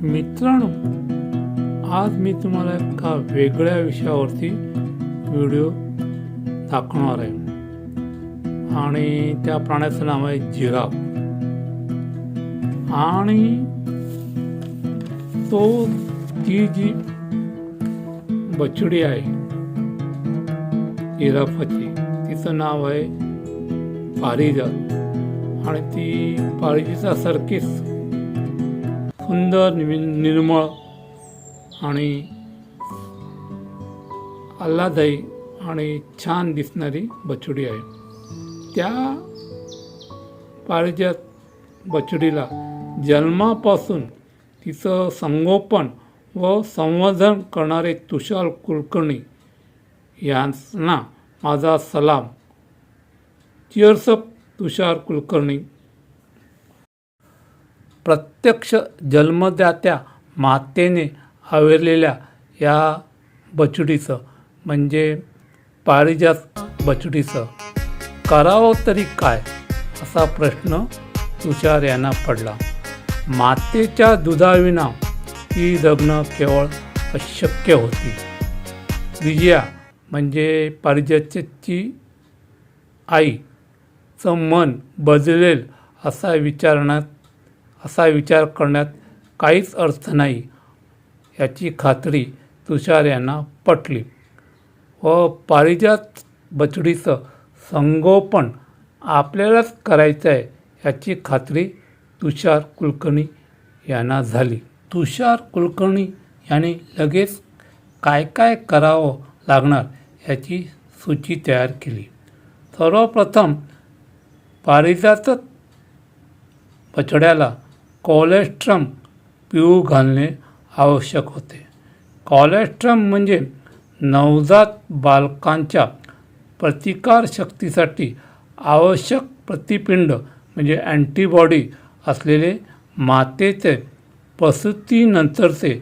मित्रांनो, आज मी तुम्हाला एका वेगळ्या विषयावरती व्हिडिओ दाखवणार आहे आणि त्या प्राण्याचं नाव आहे जिराफ. आणि ती जी बछडी आहे जिराफाची, तिचं नाव आहे पारिजात. आणि ती पारिजातासारखीच सुंदर, निर्मळ आणि आल्हाददायी आणि छान दिसणारी बछडी आहे. त्या पारिजात बछडीला जन्मापासून तिचं संगोपन व संवर्धन करणारे तुषार कुलकर्णी यांना माझा सलाम. चिअर्स अप तुषार कुलकर्णी. प्रत्यक्ष जन्मदात्या मातेने आवरलेल्या या बछडीचं म्हणजे पारिजात बछडीचं करावं तरी काय असा प्रश्न तुषार यांना पडला. मातेच्या दुधाविना ती जगणं केवळ अशक्य होती. विजया म्हणजे पारिजातची आईचं मन बदलेल असा विचार करण्यात काहीच अर्थ नाही याची खात्री तुषार यांना पटली व पारिजात बछडीचं संगोपन आपल्यालाच करायचं आहे याची खात्री तुषार कुलकर्णी यांना झाली. तुषार कुलकर्णी यांनी लगेच काय काय करावं लागणार याची सूची तयार केली. सर्वप्रथम पारिजात बछड्याला कोलेस्ट्रम पिऊ घालणे आवश्यक होते. कोलेस्ट्रम म्हणजे नवजात बालकांच्या प्रतिकारशक्तीसाठी आवश्यक प्रतिपिंड म्हणजे अँटीबॉडी असलेले मातेचे प्रसूतीनंतरचे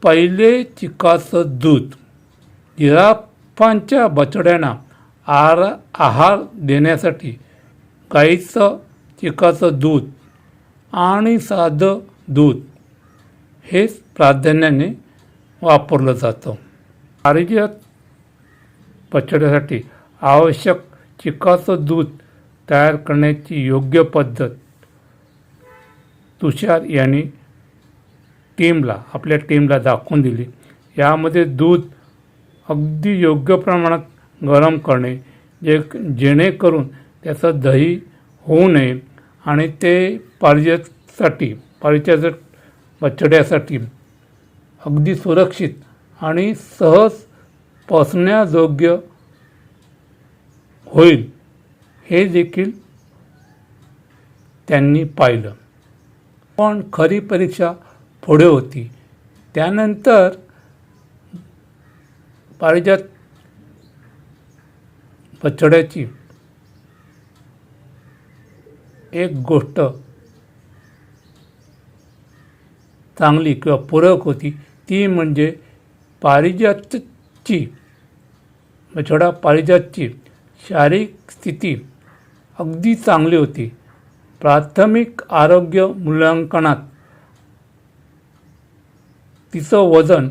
पहिले चिकाचं दूध. जिराफांच्या बछड्यांना आहार देण्यासाठी गाईचं चिकाचं दूध आणि साधं दूध हेच प्राधान्याने वापरलं जातं. पारिजात बछड्यासाठी आवश्यक चिकाचं दूध तयार करण्याची योग्य पद्धत तुषार यांनी आपल्या टीमला दाखवून दिली. यामध्ये दूध अगदी योग्य प्रमाणात गरम करणे जेणेकरून त्याचं दही होऊ नये आणि ते पारिजात बछड्यासाठी अगदी सुरक्षित आणि सहज पचण्यायोग्य होईल हे देखील त्यांनी पाहिलं. पण खरी परीक्षा पुढे होती. त्यानंतर पारिजात बछड्याची एक गोष्ट चांगली किंवा पूरक होती, ती म्हणजे पारिजातची शारीरिक स्थिती अगदी चांगली होती. प्राथमिक आरोग्य मूल्यांकनात तिचं वजन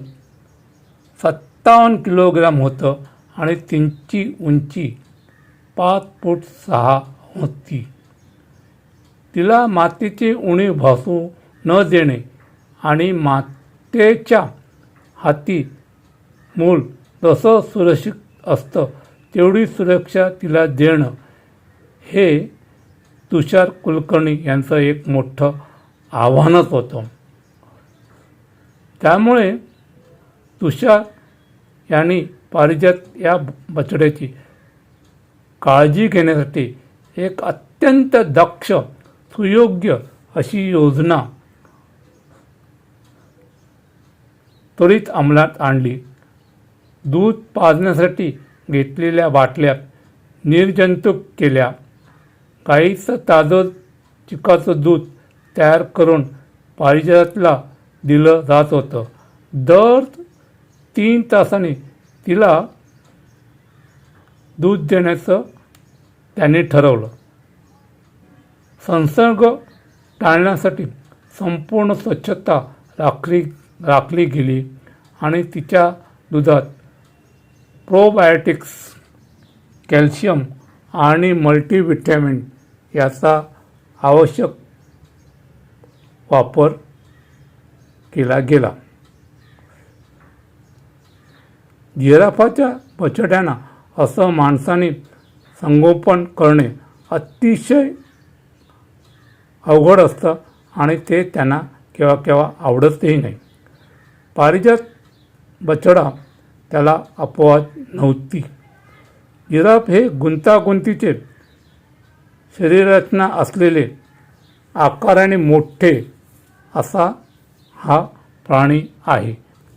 57 किलोग्राम होतं आणि तिची उंची 5 फूट 6 होती. तिला मातेची उणीव भासू न देणे आणि मातेच्या हाती मूल जसं सुरक्षित असतं तेवढी सुरक्षा तिला देणं हे तुषार कुलकर्णी यांचं एक मोठं आव्हानच होतं. त्यामुळे तुषार यांनी पारिजात या बछड्याची काळजी घेण्यासाठी एक अत्यंत दक्ष, सुयोग्य अशी योजना त्वरित अंमलात आणली. दूध पाजण्यासाठी घेतलेल्या बाटल्या निर्जंतुक केल्या. गाईचं ताजं चिकाचं दूध तयार करून पारिजातला दिलं जात होतं. दर 3 तासांनी तिला दूध देण्याचं त्यांनी ठरवलं. संसर्ग टाळण्यासाठी संपूर्ण स्वच्छता राखली गेली आणि तिच्या दुधात प्रोबायोटिक्स, कॅल्शियम आणि मल्टीव्हिटॅमिन याचा आवश्यक वापर केला गेला. जिराफाच्या बछड्यांना असं माणसाने संगोपन करणे अतिशय अवघड असतं आणि ते त्यांना केव्हा केव्हा आवडतही नाही. पारिजात बछडा त्याला अपवाद नव्हती. जिराफ हे गुंतागुंतीचे शरीररचना असलेले, आकाराने मोठे असा हा प्राणी आहे.